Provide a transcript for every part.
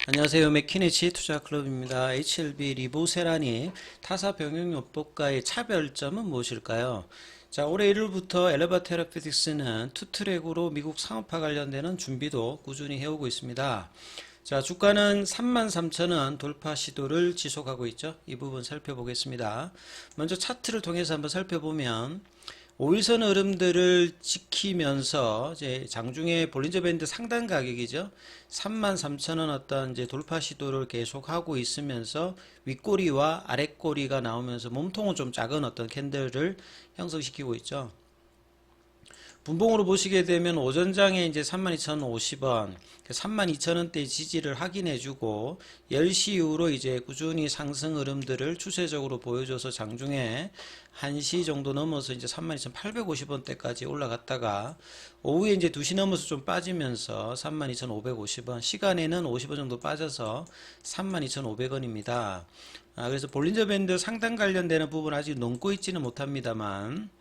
안녕하세요. 맥키네치 투자클럽입니다. HLB 리보세라니 타사 병용요법과의 차별점은 무엇일까요? 자, 올해 1월부터 엘레바 테라피틱스는 투트랙으로 미국 상업화 관련되는 준비도 꾸준히 해오고 있습니다. 자, 주가는 33,000원 돌파 시도를 지속하고 있죠. 이 부분 살펴보겠습니다. 먼저 차트를 통해서 한번 살펴보면 5일선 흐름들을 지키면서 이제 장중에 볼린저 밴드 상단 가격이죠. 33,000원 어떤 이제 돌파 시도를 계속하고 있으면서 윗꼬리와 아랫꼬리가 나오면서 몸통은 좀 작은 어떤 캔들을 형성시키고 있죠. 분봉으로 보시게 되면 오전장에 이제 32,050원, 32,000원대 지지를 확인해주고 10시 이후로 이제 꾸준히 상승 흐름들을 추세적으로 보여줘서 장중에 1시 정도 넘어서 이제 32,850원대까지 올라갔다가 오후에 이제 2시 넘어서 좀 빠지면서 32,550원, 시간에는 50원 정도 빠져서 32,500원입니다. 그래서 볼린저 밴드 상단 관련되는 부분 아직 넘고 있지는 못합니다만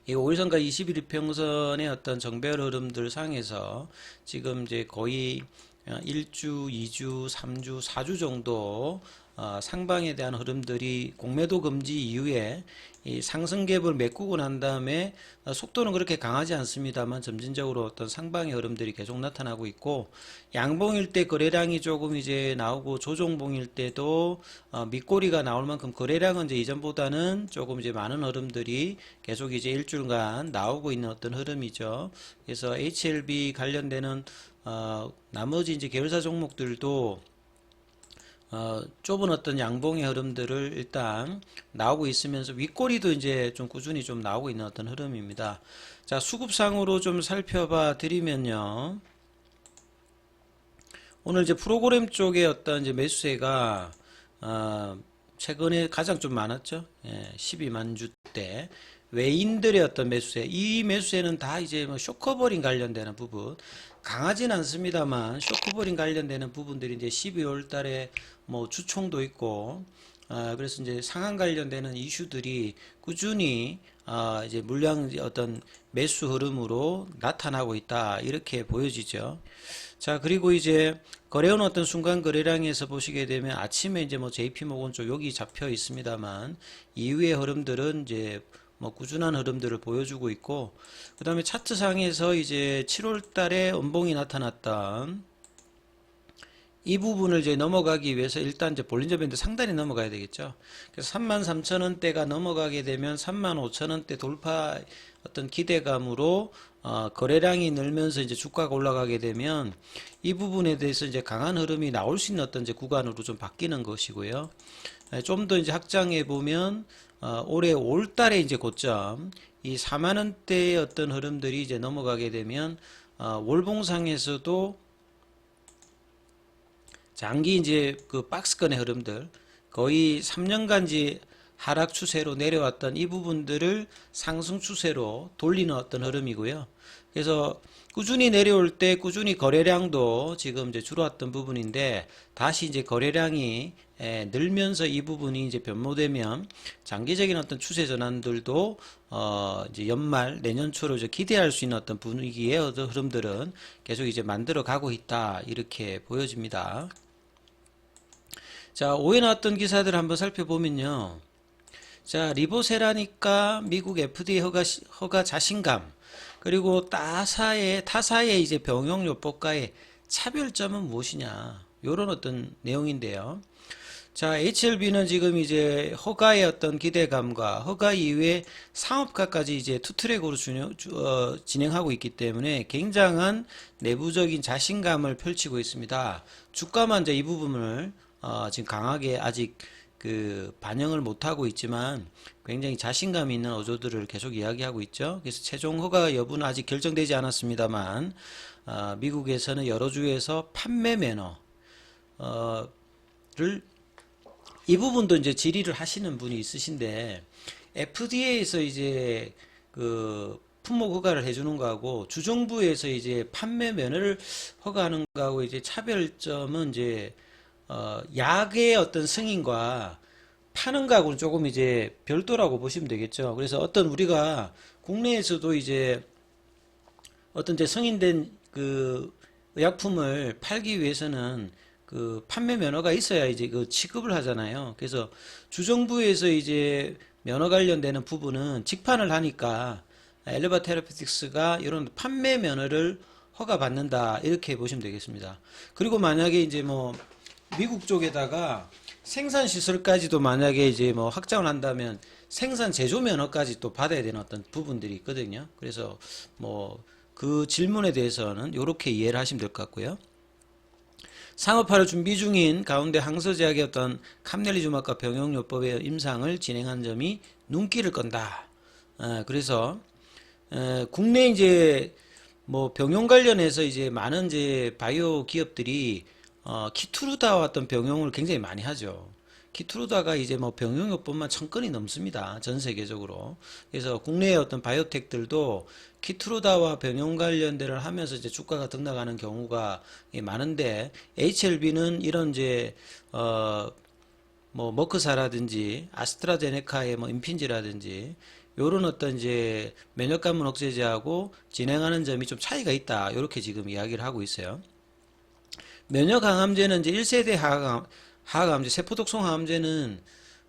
이 5일선과 21일평선의 어떤 정배열 흐름들 상에서 지금 이제 거의 1주, 2주, 3주, 4주 정도 상방에 대한 흐름들이 공매도 금지 이후에 이 상승 갭을 메꾸고 난 다음에 속도는 그렇게 강하지 않습니다만 점진적으로 어떤 상방의 흐름들이 계속 나타나고 있고, 양봉일 때 거래량이 조금 이제 나오고 조정봉일 때도 밑꼬리가 나올 만큼 거래량은 이제 이전보다는 조금 이제 많은 흐름들이 계속 이제 일주일간 나오고 있는 어떤 흐름이죠. 그래서 HLB 관련되는 나머지 이제 계열사 종목들도 좁은 어떤 양봉의 흐름들을 일단 나오고 있으면서 윗꼬리도 이제 좀 꾸준히 좀 나오고 있는 어떤 흐름입니다. 자, 수급상으로 좀 살펴봐 드리면요. 오늘 이제 프로그램 쪽에 어떤 이제 매수세가 최근에 가장 좀 많았죠. 12만 주대. 외인들의 어떤 매수세, 이 매수세는 다 이제 뭐 쇼커버링 관련되는 부분, 강하진 않습니다만 쇼커버링 관련되는 부분들이 이제 12월 달에 뭐 주총도 있고, 그래서 이제 상한 관련되는 이슈들이 꾸준히 이제 물량 어떤 매수 흐름으로 나타나고 있다, 이렇게 보여지죠. 자, 그리고 이제 거래원 어떤 순간 거래량에서 보시게 되면 아침에 이제 뭐 JP모건 쪽 여기 잡혀 있습니다만 이후의 흐름들은 이제 뭐 꾸준한 흐름들을 보여주고 있고, 그 다음에 차트상에서 이제 7월 달에 음봉이 나타났던 이 부분을 이제 넘어가기 위해서 일단 이제 볼린저 밴드 상단이 넘어가야 되겠죠. 그래서 33,000원대가 넘어가게 되면 35,000원대 돌파 어떤 기대감으로 거래량이 늘면서 이제 주가가 올라가게 되면 이 부분에 대해서 이제 강한 흐름이 나올 수 있는 어떤 이제 구간으로 좀 바뀌는 것이고요. 좀 더 이제 확장해 보면 올해 5월달에 이제 고점 이 4만 원대의 어떤 흐름들이 이제 넘어가게 되면 월봉상에서도 장기 이제 그 박스권의 흐름들, 거의 3년간 이제 하락 추세로 내려왔던 이 부분들을 상승 추세로 돌리는 어떤 흐름이고요. 그래서 꾸준히 내려올 때 꾸준히 거래량도 지금 이제 줄어왔던 부분인데 다시 이제 거래량이 늘면서 이 부분이 이제 변모되면 장기적인 어떤 추세 전환들도 이제 연말 내년 초로 이제 기대할 수 있는 어떤 분위기의 어떤 흐름들은 계속 이제 만들어 가고 있다, 이렇게 보여집니다. 자, 오해 나왔던 기사들 한번 살펴보면요. 자, 리보세라니까 미국 FDA 허가 자신감, 그리고 타사의 이제 병용요법과의 차별점은 무엇이냐, 요런 어떤 내용인데요. 자, HLB는 지금 이제 허가의 어떤 기대감과 허가 이후에 상업화까지 이제 투트랙으로 진행하고 있기 때문에 굉장한 내부적인 자신감을 펼치고 있습니다. 주가만 이제 이 부분을 지금 강하게 아직 그 반영을 못하고 있지만 굉장히 자신감 있는 어조들을 계속 이야기하고 있죠. 그래서 최종 허가 여부는 아직 결정되지 않았습니다만 미국에서는 여러 주에서 판매 매너를 이 부분도 이제 질의를 하시는 분이 있으신데, FDA에서 이제 그 품목 허가를 해주는 거하고 주정부에서 이제 판매 면허를 허가하는 거하고 이제 차별점은 이제 약의 어떤 승인과 파는 거하고는 조금 이제 별도라고 보시면 되겠죠. 그래서 어떤 우리가 국내에서도 이제 어떤 이제 승인된 그 의약품을 팔기 위해서는 그 판매 면허가 있어야 이제 그 취급을 하잖아요. 그래서 주정부에서 이제 면허 관련되는 부분은 직판을 하니까 엘레바 테라피틱스가 이런 판매 면허를 허가받는다 이렇게 보시면 되겠습니다. 그리고 만약에 이제 뭐 미국 쪽에다가 생산 시설까지도 만약에 이제 뭐 확장을 한다면 생산 제조 면허까지 또 받아야 되는 어떤 부분들이 있거든요. 그래서 뭐 그 질문에 대해서는 이렇게 이해를 하시면 될 것 같고요. 상업화를 준비 중인 가운데 항서제약의 어떤 캄넬리주막과 병용요법의 임상을 진행한 점이 눈길을 끈다. 그래서 국내 이제 뭐 병용 관련해서 이제 많은 이제 바이오 기업들이 키투르다와 어떤 병용을 굉장히 많이 하죠. 키투르다가 이제 뭐 병용요법만 1000건이 넘습니다. 전 세계적으로. 그래서 국내의 어떤 바이오텍들도 키투르다와 병용 관련대를 하면서 이제 주가가 등락하는 경우가 많은데 HLB는 이런 이제 뭐 머크사라든지 아스트라제네카의 뭐 임핀지라든지 요런 어떤 이제 면역감문 억제제하고 진행하는 점이 좀 차이가 있다. 이렇게 지금 이야기를 하고 있어요. 면역항암제는 이제 1세대 항암제, 세포독성 항암제는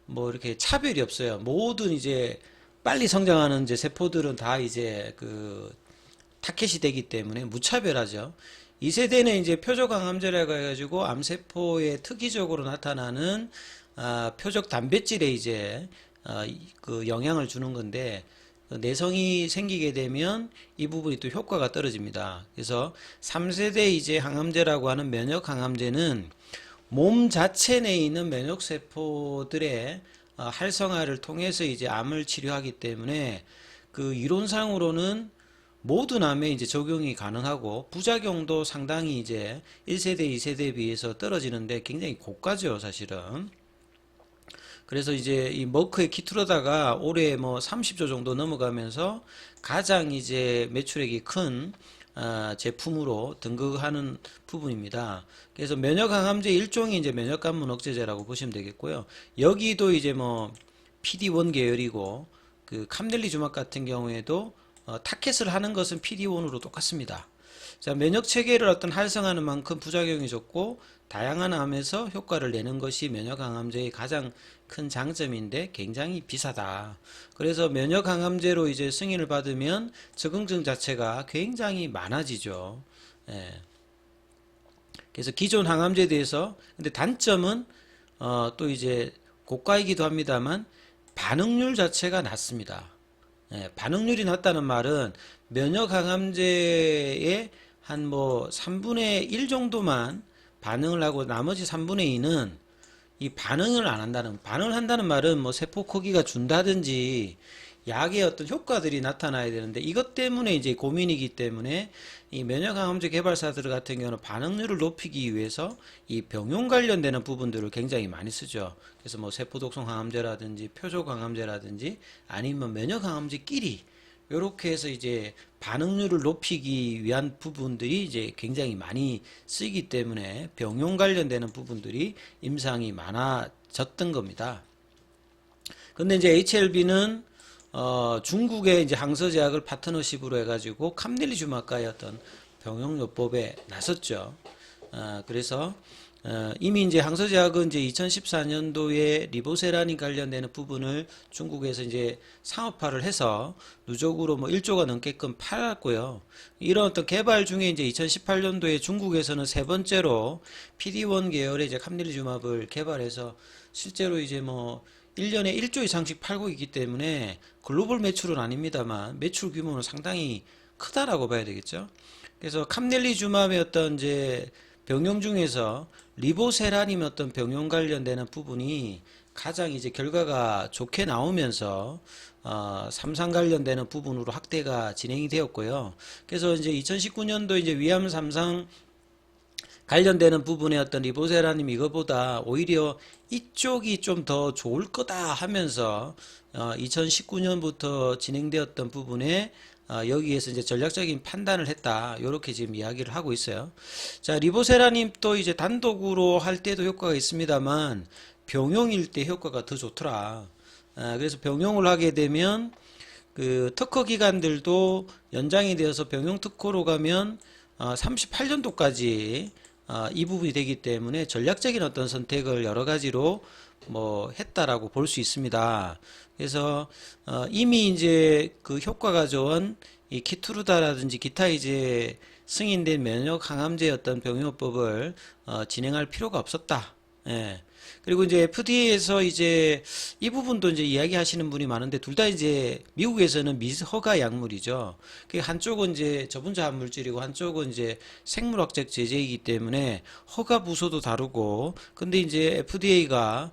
뭐 이렇게 차별이 없어요. 모든 이제 빨리 성장하는 이제 세포들은 다 이제 그 타켓이 되기 때문에 무차별하죠. 2세대는 이제 표적 항암제라고 해가지고 암세포에 특이적으로 나타나는 표적 단백질에 이제 그 영향을 주는 건데 내성이 생기게 되면 이 부분이 또 효과가 떨어집니다. 그래서 3세대 이제 항암제라고 하는 면역 항암제는 몸 자체 내에 있는 면역 세포들의 활성화를 통해서 이제 암을 치료하기 때문에 그 이론상으로는 모든 암에 이제 적용이 가능하고 부작용도 상당히 이제 1세대, 2세대에 비해서 떨어지는데 굉장히 고가죠, 사실은. 그래서 이제 이 머크의 키투르다가 올해 뭐 30조 정도 넘어가면서 가장 이제 매출액이 큰 제품으로 등극하는 부분입니다. 그래서 면역항암제 일종이 이제 면역감문 억제제라고 보시면 되겠고요. 여기도 이제 뭐 PD1 계열이고 그 캄넬리주막 같은 경우에도 타켓을 하는 것은 PD1으로 똑같습니다. 자, 면역 체계를 어떤 활성화하는 만큼 부작용이 적고 다양한 암에서 효과를 내는 것이 면역항암제의 가장 큰 장점인데 굉장히 비싸다. 그래서 면역항암제로 이제 승인을 받으면 적응증 자체가 굉장히 많아지죠. 예. 그래서 기존 항암제에 대해서 근데 단점은 또 이제 고가이기도 합니다만 반응률 자체가 낮습니다. 예, 반응률이 낮다는 말은 면역항암제의 한 뭐 3분의 1 정도만 반응을 하고 나머지 3분의 2는 이 반응을 안 한다는, 반응을 한다는 말은 뭐 세포 크기가 준다든지 약의 어떤 효과들이 나타나야 되는데 이것 때문에 이제 고민이기 때문에 이 면역항암제 개발사들 같은 경우는 반응률을 높이기 위해서 이 병용 관련되는 부분들을 굉장히 많이 쓰죠. 그래서 뭐 세포독성 항암제라든지 표적 항암제라든지 아니면 면역항암제끼리 요렇게 해서 이제 반응률을 높이기 위한 부분들이 이제 굉장히 많이 쓰이기 때문에 병용 관련되는 부분들이 임상이 많아졌던 겁니다. 근데 이제 HLB는 중국의 이제 항서제약을 파트너십으로 해가지고 캄넬리주막과의 어떤 병용요법에 나섰죠. 그래서 이미 이제 항서제약은 이제 2014년도에 리보세라닌 관련되는 부분을 중국에서 이제 상업화를 해서 누적으로 뭐 1조가 넘게끔 팔았고요. 이런 어떤 개발 중에 이제 2018년도에 중국에서는 세 번째로 PD1 계열의 이제 캄넬리주막을 개발해서 실제로 이제 뭐 1년에 1조 이상씩 팔고 있기 때문에 글로벌 매출은 아닙니다만 매출 규모는 상당히 크다라고 봐야 되겠죠. 그래서 캄넬리주막의 어떤 이제 병용 중에서 리보세라님 어떤 병용 관련되는 부분이 가장 이제 결과가 좋게 나오면서 삼상 관련되는 부분으로 확대가 진행이 되었고요. 그래서 이제 2019년도 이제 위암 삼상 관련되는 부분의 어떤 리보세라님 이거보다 오히려 이쪽이 좀 더 좋을 거다 하면서 2019년부터 진행되었던 부분에 여기에서 이제 전략적인 판단을 했다. 이렇게 지금 이야기를 하고 있어요. 자, 리보세라님 또 이제 단독으로 할 때도 효과가 있습니다만 병용일 때 효과가 더 좋더라. 그래서 병용을 하게 되면 그 특허 기간들도 연장이 되어서 병용 특허로 가면 38년도까지 이 부분이 되기 때문에 전략적인 어떤 선택을 여러 가지로 뭐 했다라고 볼 수 있습니다. 그래서 이미 이제 그 효과가 좋은 이 키투르다라든지 기타 이제 승인된 면역 항암제 어떤 병용법을 진행할 필요가 없었다. 예. 그리고 이제 FDA에서 이제 이 부분도 이제 이야기하시는 분이 많은데 둘 다 이제 미국에서는 미허가 약물이죠. 그 한쪽은 이제 저분자 물질이고 한쪽은 이제 생물학적 제재이기 때문에 허가 부서도 다르고 근데 이제 FDA가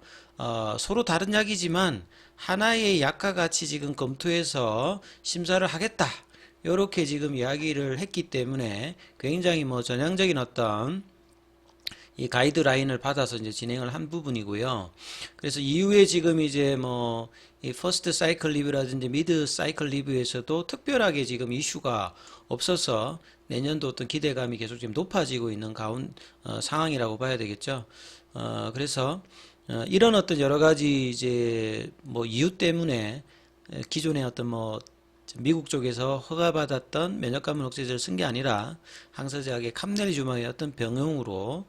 서로 다른 약이지만 하나의 약과 같이 지금 검토해서 심사를 하겠다. 이렇게 지금 이야기를 했기 때문에 굉장히 뭐 전향적인 어떤 이 가이드라인을 받아서 이제 진행을 한 부분이고요. 그래서 이후에 지금 이제 뭐 이 퍼스트 사이클 리뷰라든지 미드 사이클 리뷰에서도 특별하게 지금 이슈가 없어서 내년도 어떤 기대감이 계속 지금 높아지고 있는 상황이라고 봐야 되겠죠. 그래서 이런 어떤 여러 가지 이제 뭐 이유 때문에 기존의 어떤 뭐 미국 쪽에서 허가받았던 면역감염 억제제를 쓴 게 아니라 항서제약의 캄넬리주마의 어떤 병용으로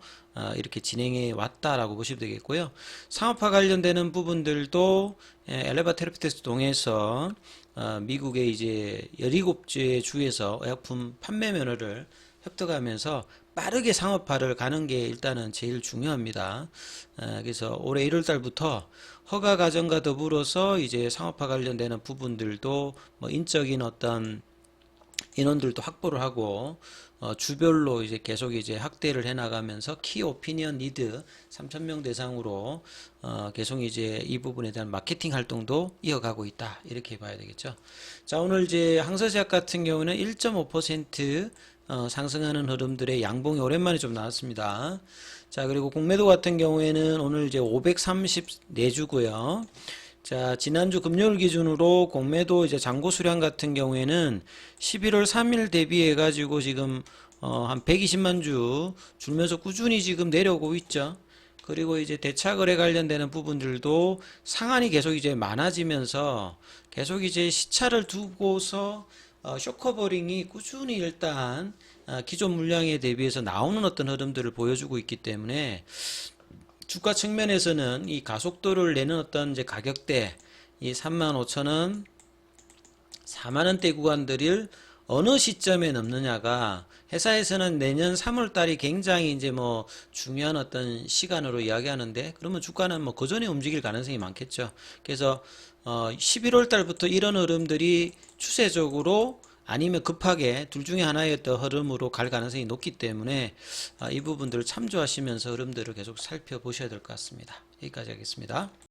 이렇게 진행해 왔다라고 보시면 되겠고요. 상업화 관련되는 부분들도 엘레바 테라피틱스 통해서 미국의 이제 17개 주에서 의약품 판매 면허를 획득하면서 빠르게 상업화를 가는 게 일단은 제일 중요합니다. 그래서 올해 1월 달부터 허가 과정과 더불어서 이제 상업화 관련되는 부분들도 뭐 인적인 어떤 인원들도 확보를 하고 주별로 이제 계속 이제 확대를 해 나가면서 키 오피니언 리드 3,000명 대상으로 계속 이제 이 부분에 대한 마케팅 활동도 이어가고 있다 이렇게 봐야 되겠죠. 자, 오늘 이제 항서제약 같은 경우는 1.5% 상승하는 흐름들의 양봉이 오랜만에 좀 나왔습니다. 자, 그리고 공매도 같은 경우에는 오늘 이제 534주고요. 자, 지난주 금요일 기준으로 공매도 이제 잔고 수량 같은 경우에는 11월 3일 대비해 가지고 지금 한 120만 주 줄면서 꾸준히 지금 내려오고 있죠. 그리고 이제 대차 거래 관련되는 부분들도 상한이 계속 이제 많아지면서 계속 이제 시차를 두고서 쇼커버링이 꾸준히 일단 기존 물량에 대비해서 나오는 어떤 흐름들을 보여주고 있기 때문에 주가 측면에서는 이 가속도를 내는 어떤 이제 가격대 이 35,000원, 4만원대 구간들을 어느 시점에 넘느냐가 회사에서는 내년 3월 달이 굉장히 이제 뭐 중요한 어떤 시간으로 이야기하는데 그러면 주가는 뭐 그 전에 움직일 가능성이 많겠죠. 그래서 11월 달부터 이런 흐름들이 추세적으로 아니면 급하게 둘 중에 하나의 어떤 흐름으로 갈 가능성이 높기 때문에 이 부분들을 참조하시면서 흐름들을 계속 살펴보셔야 될 것 같습니다. 여기까지 하겠습니다.